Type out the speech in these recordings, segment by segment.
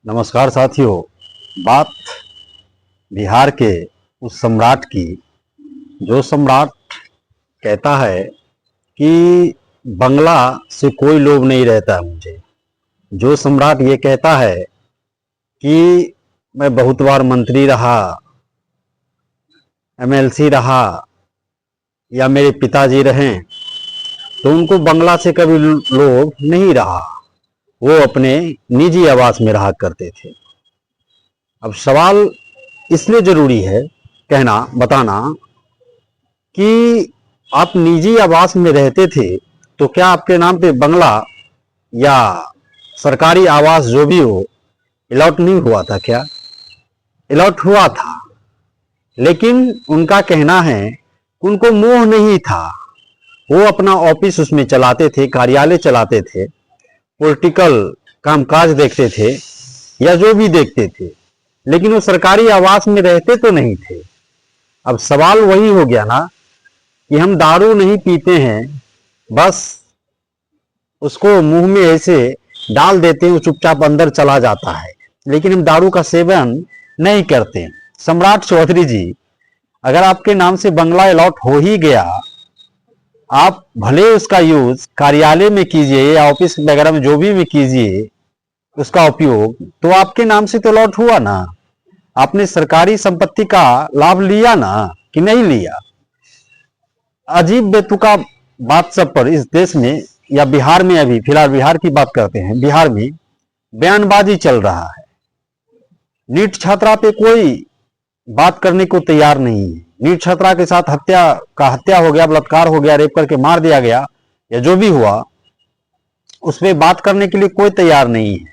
नमस्कार साथियों। बात बिहार के उस सम्राट की जो सम्राट कहता है कि बंगला से कोई लोभ नहीं रहता मुझे। जो सम्राट ये कहता है कि मैं बहुत बार मंत्री रहा, एमएलसी रहा या मेरे पिताजी रहें, तो उनको बंगला से कभी लोभ नहीं रहा। वो अपने निजी आवास में रहा करते थे। अब सवाल इसलिए जरूरी है कहना बताना कि आप निजी आवास में रहते थे तो क्या आपके नाम पे बंगला या सरकारी आवास जो भी हो अलॉट नहीं हुआ था? क्या अलॉट हुआ था, लेकिन उनका कहना है कि उनको मोह नहीं था। वो अपना ऑफिस उसमें चलाते थे, कार्यालय चलाते थे, पॉलिटिकल कामकाज देखते थे या जो भी देखते थे, लेकिन वो सरकारी आवास में रहते तो नहीं थे। अब सवाल वही हो गया ना कि हम दारू नहीं पीते हैं, बस उसको मुंह में ऐसे डाल देते हैं, वो चुपचाप अंदर चला जाता है, लेकिन हम दारू का सेवन नहीं करते। सम्राट चौधरी जी, अगर आपके नाम से बंगला अलॉट हो ही गया, आप भले उसका यूज कार्यालय में कीजिए या ऑफिस वगैरह में जो भी कीजिए उसका उपयोग, तो आपके नाम से तो अलॉट हुआ ना। आपने सरकारी संपत्ति का लाभ लिया ना कि नहीं लिया? अजीब बेतुका बात सब पर इस देश में या बिहार में, अभी फिलहाल बिहार की बात करते हैं, बिहार में बयानबाजी चल रहा है। नीट छात्रा पे कोई बात करने को तैयार नहीं है। नीट छात्रा के साथ हत्या हो गया, बलात्कार हो गया, रेप करके मार दिया गया या जो भी हुआ, उस पर बात करने के लिए कोई तैयार नहीं है।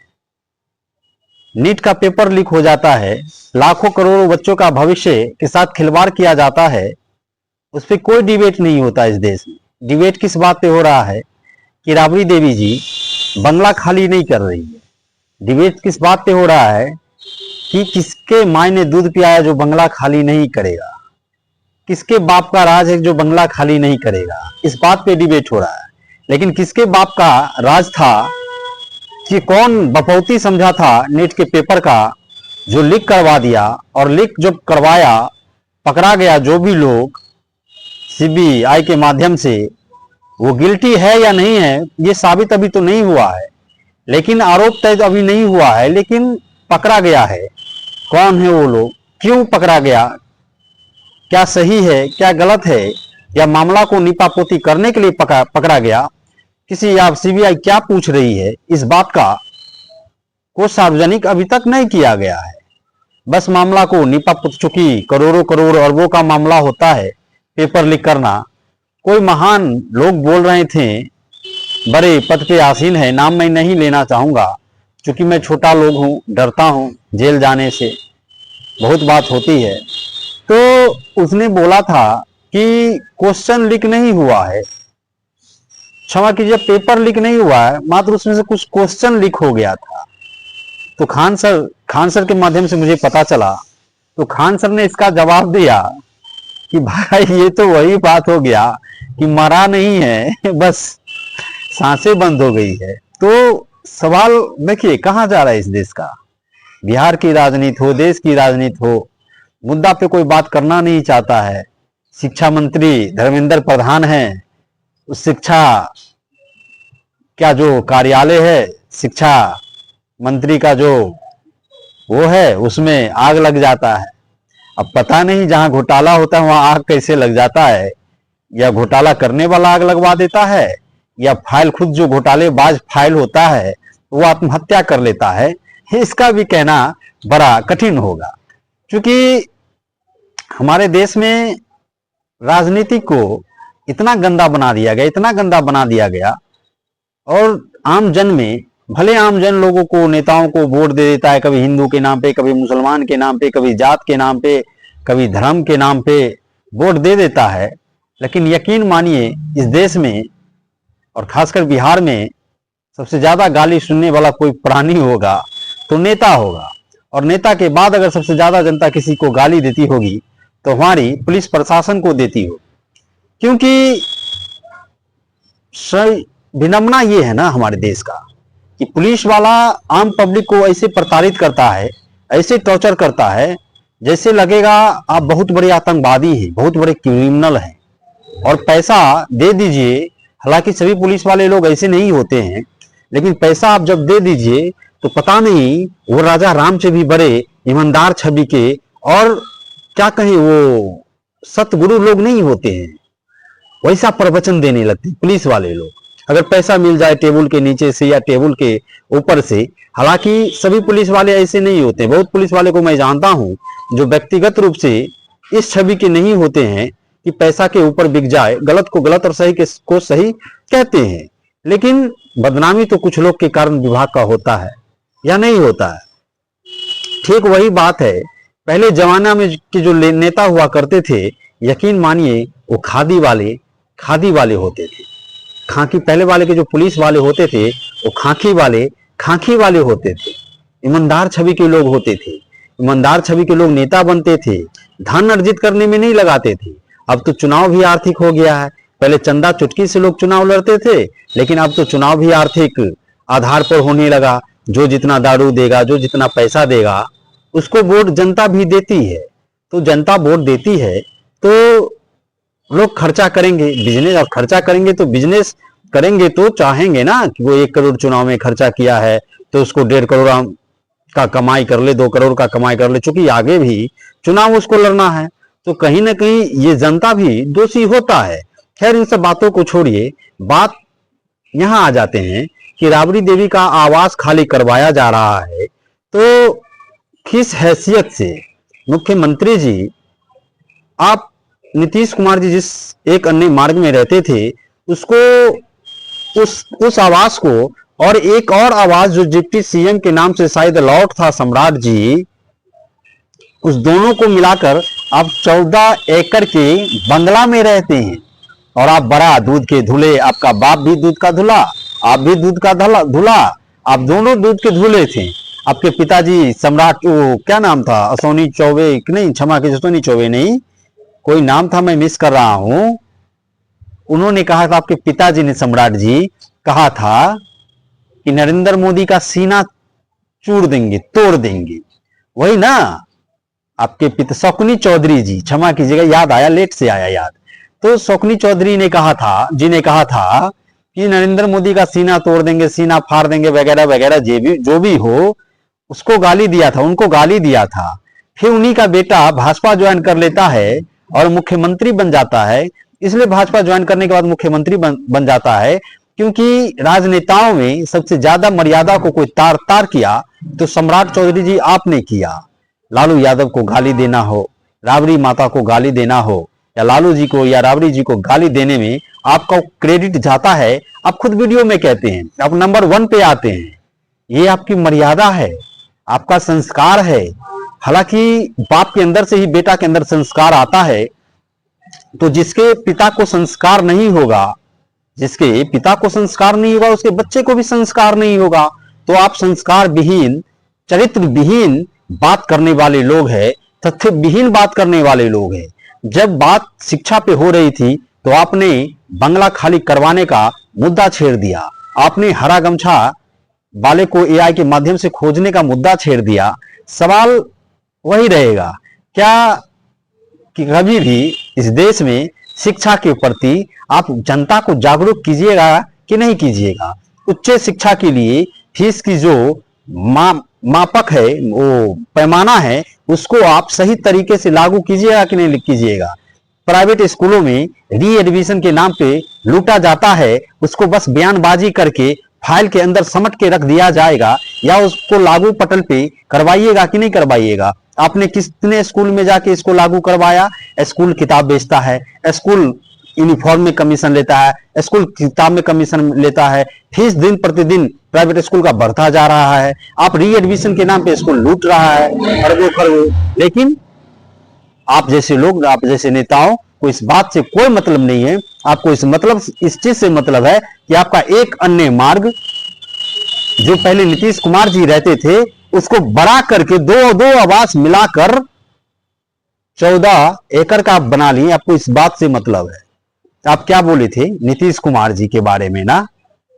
नीट का पेपर लीक हो जाता है, लाखों करोड़ों बच्चों का भविष्य के साथ खिलवाड़ किया जाता है, उस पर कोई डिबेट नहीं होता इस देश में। डिबेट किस बात पे हो रहा है कि राबड़ी देवी जी बंगला खाली नहीं कर रही है। डिबेट किस बात पे हो रहा है कि किसके माँ ने दूध पियाया जो बंगला खाली नहीं करेगा, किसके बाप का राज है जो बंगला खाली नहीं करेगा, इस बात पे डिबेट हो रहा है। लेकिन किसके बाप का राज था कि कौन बपौती समझा था नीट के पेपर का जो लीक करवा दिया, और लीक जो करवाया पकड़ा गया, जो भी लोग सीबीआई के माध्यम से, वो गिल्टी है या नहीं है ये साबित अभी तो नहीं हुआ है, लेकिन आरोप तय तो अभी नहीं हुआ है, लेकिन पकड़ा गया है। कौन है वो लोग, क्यों पकड़ा गया, क्या सही है क्या गलत है, या मामला को निपापोती करने के लिए पकड़ा गया, किसी या सीबीआई क्या पूछ रही है, इस बात का को सार्वजनिक अभी तक नहीं किया गया है। बस मामला को निपापोती, चूंकि करोड़ों करोड़ अरबों का मामला होता है पेपर लीक करना। कोई महान लोग बोल रहे थे, बड़े पद पे आसीन है, नाम मैं नहीं लेना चाहूंगा क्योंकि मैं छोटा लोग हूं, डरता हूं जेल जाने से, बहुत बात होती है। तो उसने बोला था कि क्वेश्चन लीक नहीं हुआ है, क्षमा कीजिए, पेपर लीक नहीं हुआ है, मात्र उसमें से कुछ क्वेश्चन लीक हो गया था। तो खान सर के माध्यम से मुझे पता चला, तो खान सर ने इसका जवाब दिया कि भाई ये तो वही बात हो गया कि मरा नहीं है, बस सांसें बंद हो गई है। तो सवाल देखिए कहां जा रहा है इस देश का। बिहार की राजनीति हो, देश की राजनीति हो, मुद्दा पे कोई बात करना नहीं चाहता है। शिक्षा मंत्री धर्मेंद्र प्रधान हैं, उस शिक्षा क्या जो कार्यालय है, शिक्षा मंत्री का जो वो है, उसमें आग लग जाता है। अब पता नहीं जहां घोटाला होता है वहां आग कैसे लग जाता है, या घोटाला करने वाला आग लगवा देता है, या फाइल खुद जो घोटालेबाज फाइल होता है वो आत्महत्या कर लेता है। इसका भी कहना बड़ा कठिन होगा, क्योंकि हमारे देश में राजनीति को इतना गंदा बना दिया गया, इतना गंदा बना दिया गया, और आम जन में, भले आम जन लोगों को, नेताओं को वोट दे देता है, कभी हिंदू के नाम पे, कभी मुसलमान के नाम पे, कभी जात के नाम पे, कभी धर्म के नाम पे वोट दे देता है। लेकिन यकीन मानिए इस देश में और खासकर बिहार में सबसे ज्यादा गाली सुनने वाला कोई प्राणी होगा तो नेता होगा, और नेता के बाद अगर सबसे ज्यादा जनता किसी को गाली देती होगी तो हमारी पुलिस प्रशासन को देती हो। क्योंकि विनम्रता ये है ना हमारे देश का कि पुलिस वाला आम पब्लिक को ऐसे प्रताड़ित करता है, ऐसे टॉर्चर करता है, जैसे लगेगा आप बहुत बड़े आतंकवादी हैं, बहुत बड़े क्रिमिनल हैं और पैसा दे दीजिए। हालांकि सभी पुलिस वाले लोग ऐसे नहीं होते हैं, लेकिन पैसा आप जब दे दीजिए तो पता नहीं वो राजा राम से भी बड़े ईमानदार छवि के और क्या कहें वो सतगुरु लोग नहीं होते हैं, वैसा प्रवचन देने लगते पुलिस वाले लोग। अगर पैसा मिल जाए टेबल के नीचे से या टेबल के ऊपर से, हालांकि सभी पुलिस वाले ऐसे नहीं होते। बहुत पुलिस वाले को मैं जानता हूं जो व्यक्तिगत रूप से इस छवि के नहीं होते हैं कि पैसा के ऊपर बिक जाए, गलत को गलत और सही को सही कहते हैं। लेकिन बदनामी तो कुछ लोग के कारण विभाग का होता है या नहीं होता है। ठीक वही बात है, पहले जमाना में के जो नेता हुआ करते थे, यकीन मानिए वो खादी वाले होते थे। खाकी पहले वाले के जो पुलिस वाले होते थे वो खाकी वाले होते थे, ईमानदार छवि के लोग होते थे। ईमानदार छवि के लोग नेता बनते थे, धन अर्जित करने में नहीं लगाते थे। अब तो चुनाव भी आर्थिक हो गया है। पहले चंदा चुटकी से लोग चुनाव लड़ते थे, लेकिन अब तो चुनाव भी आर्थिक आधार पर होने लगा। जो जितना दारू देगा, जो जितना पैसा देगा, उसको वोट जनता भी देती है। तो जनता वोट देती है तो लोग खर्चा करेंगे, बिजनेस। और खर्चा करेंगे तो बिजनेस करेंगे तो चाहेंगे ना कि वो 1 करोड़ चुनाव में खर्चा किया है तो उसको 1.5 करोड़ का कमाई कर ले, 2 करोड़ का कमाई कर ले, चूंकि आगे भी चुनाव उसको लड़ना है। तो कहीं ना कहीं ये जनता भी दोषी होता है। खैर, इन सब बातों को छोड़िए, बात यहां आ जाते हैं कि राबड़ी देवी का आवास खाली करवाया जा रहा है। तो किस हैसियत से मुख्यमंत्री जी, आप नीतीश कुमार जी जिस एक अन्य मार्ग में रहते थे उसको, उस आवास को और एक और आवास जो डिप्टी सीएम के नाम से शायद अलॉट था, सम्राट जी, उस दोनों को मिलाकर आप 14 एकड़ के बंगला में रहते हैं। और आप बड़ा दूध के धुले, आपका बाप भी दूध का धुला, आप भी दूध का धुला, आप दोनों दूध के धुले थे। आपके पिताजी सम्राट, वो क्या नाम था, असोनी चौबे नहीं, क्षमा कीजिए, असोनी चौबे नहीं, कोई नाम था, मैं मिस कर रहा हूं। उन्होंने कहा था, आपके पिताजी ने, सम्राट जी, कहा था कि नरेंद्र मोदी का सीना चूर देंगे, तोड़ देंगे। वही ना आपके पिता शकुनी चौधरी जी, क्षमा कीजिएगा, याद आया, लेट से आया याद। तो शकुनी चौधरी ने कहा था कि नरेंद्र मोदी का सीना तोड़ देंगे, सीना फाड़ देंगे, वगैरह वगैरह, जो भी हो, उसको गाली दिया था, उनको गाली दिया था। फिर उन्हीं का बेटा भाजपा ज्वाइन कर लेता है और मुख्यमंत्री बन जाता है। इसलिए भाजपा ज्वाइन करने के बाद मुख्यमंत्री बन जाता है क्योंकि राजनेताओं में सबसे ज्यादा मर्यादा को कोई तार किया तो सम्राट चौधरी जी आपने किया। लालू यादव को गाली देना हो, राबड़ी माता को गाली देना हो, या लालू जी को या राबड़ी जी को गाली देने में आपका क्रेडिट जाता है। आप खुद वीडियो में कहते हैं, आप नंबर 1 पे आते हैं। ये आपकी मर्यादा है, आपका संस्कार है। हालांकि बाप के अंदर से ही बेटा के अंदर संस्कार आता है। तो जिसके पिता को संस्कार नहीं होगा, उसके बच्चे को भी संस्कार नहीं होगा। तो आप संस्कार विहीन, चरित्र विहीन बात करने वाले लोग हैं, तथ्य विहीन बात करने वाले लोग हैं। जब बात शिक्षा पे हो रही थी तो आपने बंगला खाली करवाने का मुद्दा छेड़ दिया, आपने हरा गमछा वाले को एआई के माध्यम से खोजने का मुद्दा छेड़ दिया। सवाल वही रहेगा, क्या कि कभी भी इस देश में शिक्षा के प्रति आप जनता को जागरूक कीजिएगा कि नहीं कीजिएगा? उच्च शिक्षा के लिए फीस की जो मापक है, वो पैमाना है, उसको आप सही तरीके से लागू कीजिएगा कि नहीं कीजिएगा? प्राइवेट स्कूलों में री एडमिशन के नाम पे लूटा जाता है, उसको बस बयानबाजी करके फाइल के अंदर समट के रख दिया जाएगा, या उसको लागू पटल पे करवाइएगा कि नहीं करवाइएगा? आपने कितने स्कूल में जाके इसको लागू करवाया? स्कूल किताब बेचता है, स्कूल यूनिफॉर्म में कमीशन लेता है, स्कूल किताब में कमीशन लेता है, फीस दिन प्रतिदिन प्राइवेट स्कूल का बढ़ता जा रहा है। आप री एडमिशन के नाम पे स्कूल लूट रहा है अरबों खरबों। लेकिन आप जैसे लोग, आप जैसे नेताओं को इस बात से कोई मतलब नहीं है। आपको इस चीज से मतलब है कि आपका एक अन्य मार्ग, जो पहले नीतीश कुमार जी रहते थे, उसको बड़ा करके दो आवास मिलाकर 14 एकड़ का आप बना लिए। आपको इस बात से मतलब है। आप क्या बोले थे नीतीश कुमार जी के बारे में ना,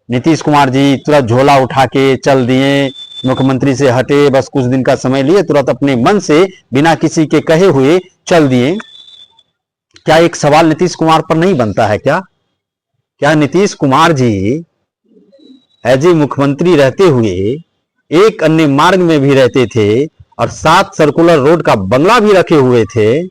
नीतीश कुमार जी तुरंत झोला उठा के चल दिए, मुख्यमंत्री से हटे, बस कुछ दिन का समय लिए, तुरंत अपने मन से बिना किसी के कहे हुए चल दिए। क्या एक सवाल नीतीश कुमार पर नहीं बनता है? क्या नीतीश कुमार जी एज ए मुख्यमंत्री रहते हुए एक अन्य मार्ग में भी रहते थे और 7 सर्कुलर रोड का बंगला भी रखे हुए थे?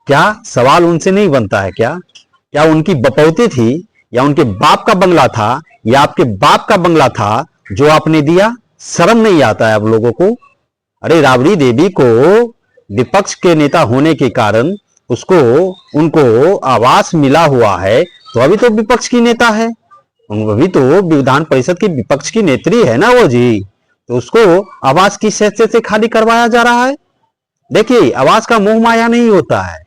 क्या सवाल उनसे नहीं बनता है? क्या उनकी बपौती थी, या उनके बाप का बंगला था, या आपके बाप का बंगला था जो आपने दिया? शर्म नहीं आता है आप लोगों को? अरे राबड़ी देवी को विपक्ष के नेता होने के कारण उनको आवास मिला हुआ है, तो अभी तो विपक्ष की नेता है, अभी तो विधान परिषद की विपक्ष की नेत्री है ना वो जी, तो उसको आवास किस हैसियत से खाली करवाया जा रहा है? देखिए, आवास का मोह माया नहीं होता है,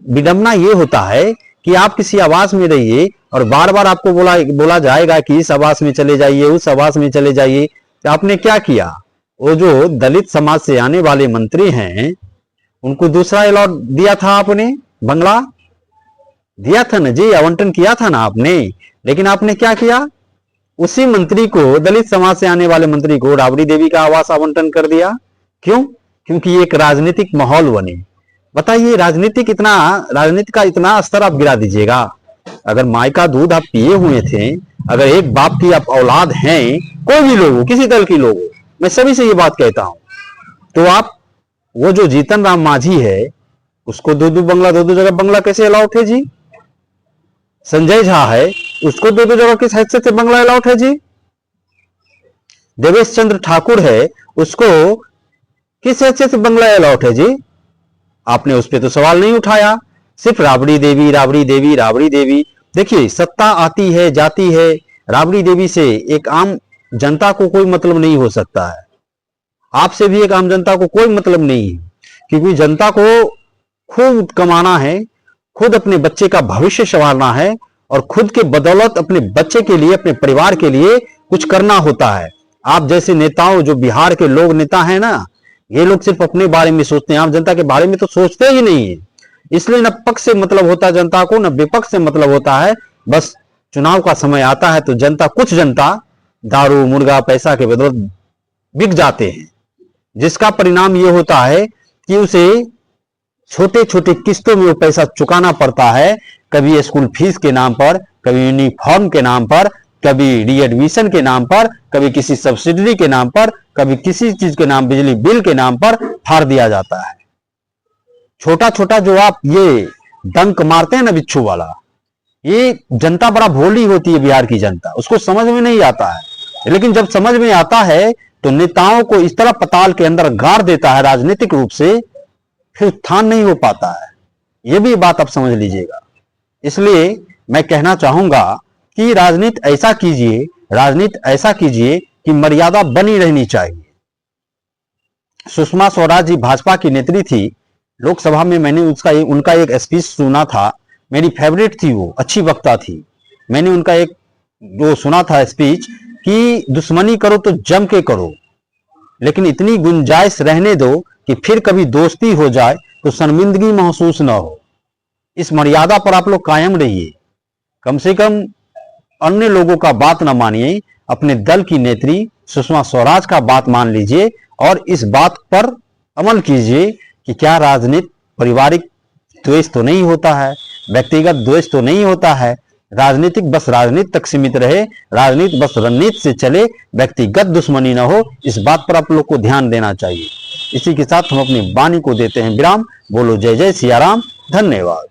विडंबना ये होता है कि आप किसी आवास में रहिए और बार बार आपको बोला जाएगा कि इस आवास में चले जाइए, उस आवास में चले जाइए। तो आपने क्या किया? वो जो दलित समाज से आने वाले मंत्री हैं उनको दूसरा अलॉट दिया था, आपने बंगला दिया था ना जी, आवंटन किया था ना आपने। लेकिन आपने क्या किया? उसी मंत्री को, दलित समाज से आने वाले मंत्री को राबड़ी देवी का आवास आवंटन कर दिया। क्यों? क्योंकि एक राजनीतिक माहौल बने। बताइए, राजनीति का इतना स्तर आप गिरा दीजिएगा? अगर माई का दूध आप पिए हुए थे, अगर एक बाप की आप औलाद हैं, कोई भी लोग हो, किसी दल के लोग हो, मैं सभी से ये बात कहता हूं, तो आप वो जो जीतन राम मांझी है उसको दो जगह बंगला कैसे अलाउट है जी? संजय झा है, उसको दो जगह किस हैसियत से बंगला अलाउट है जी? देवेश चंद्र ठाकुर है, उसको किस हैसियत से बंगला अलाउट है जी? आपने उस पर तो सवाल नहीं उठाया, सिर्फ राबड़ी देवी। देखिए, सत्ता आती है जाती है, राबड़ी देवी से एक आम जनता को कोई मतलब नहीं हो सकता है, आपसे भी एक आम जनता को कोई मतलब नहीं है, क्योंकि जनता को खुद कमाना है, खुद अपने बच्चे का भविष्य संवारना है और खुद के बदौलत अपने बच्चे के लिए, अपने परिवार के लिए कुछ करना होता है। आप जैसे नेताओं, जो बिहार के लोग नेता हैं ना, ये लोग सिर्फ अपने बारे में सोचते हैं, आम जनता के बारे में तो सोचते ही नहीं है। इसलिए न पक्ष से मतलब होता जनता को, न विपक्ष से मतलब होता है। बस चुनाव का समय आता है तो कुछ जनता दारू, मुर्गा, पैसा के बदौलत बिक जाते हैं, जिसका परिणाम ये होता है कि उसे छोटे छोटे किस्तों में वो पैसा चुकाना पड़ता है, कभी स्कूल फीस के नाम पर, कभी यूनिफॉर्म के नाम पर, कभी रीएडमिशन के नाम पर, कभी किसी सब्सिडी के नाम पर, कभी किसी चीज के नाम, बिजली बिल के नाम पर फाड़ दिया जाता है। छोटा छोटा जो आप ये डंक मारते हैं ना बिच्छू वाला, ये जनता बड़ा भोली होती है, बिहार की जनता, उसको समझ में नहीं आता है। लेकिन जब समझ में आता है तो नेताओं को इस तरह पताल के अंदर गाड़ देता है राजनीतिक रूप से, फिर उत्थान नहीं हो पाता है। यह भी बात आप समझ लीजिएगा। इसलिए मैं कहना चाहूंगा कि राजनीति ऐसा कीजिए कि मर्यादा बनी रहनी चाहिए। सुषमा स्वराज जी भाजपा की नेत्री थी, लोकसभा में मैंने उनका एक स्पीच सुना था, मेरी फेवरेट थी, वो अच्छी वक्ता थी। मैंने उनका एक जो सुना था स्पीच कि दुश्मनी करो तो जम के करो, लेकिन इतनी गुंजाइश रहने दो कि फिर कभी दोस्ती हो जाए तो शर्मिंदगी महसूस ना हो। इस मर्यादा पर आप लोग कायम रहिए, कम से कम अन्य लोगों का बात ना मानिए, अपने दल की नेत्री सुषमा स्वराज का बात मान लीजिए और इस बात पर अमल कीजिए कि क्या राजनीति पारिवारिक द्वेष तो नहीं होता है, व्यक्तिगत द्वेष तो नहीं होता है, राजनीतिक बस राजनीति तक सीमित रहे, राजनीति बस रणनीति से चले, व्यक्तिगत दुश्मनी न हो। इस बात पर आप लोग को ध्यान देना चाहिए। इसी के साथ हम अपनी वाणी को देते हैं विराम। बोलो जय जय सिया राम। धन्यवाद।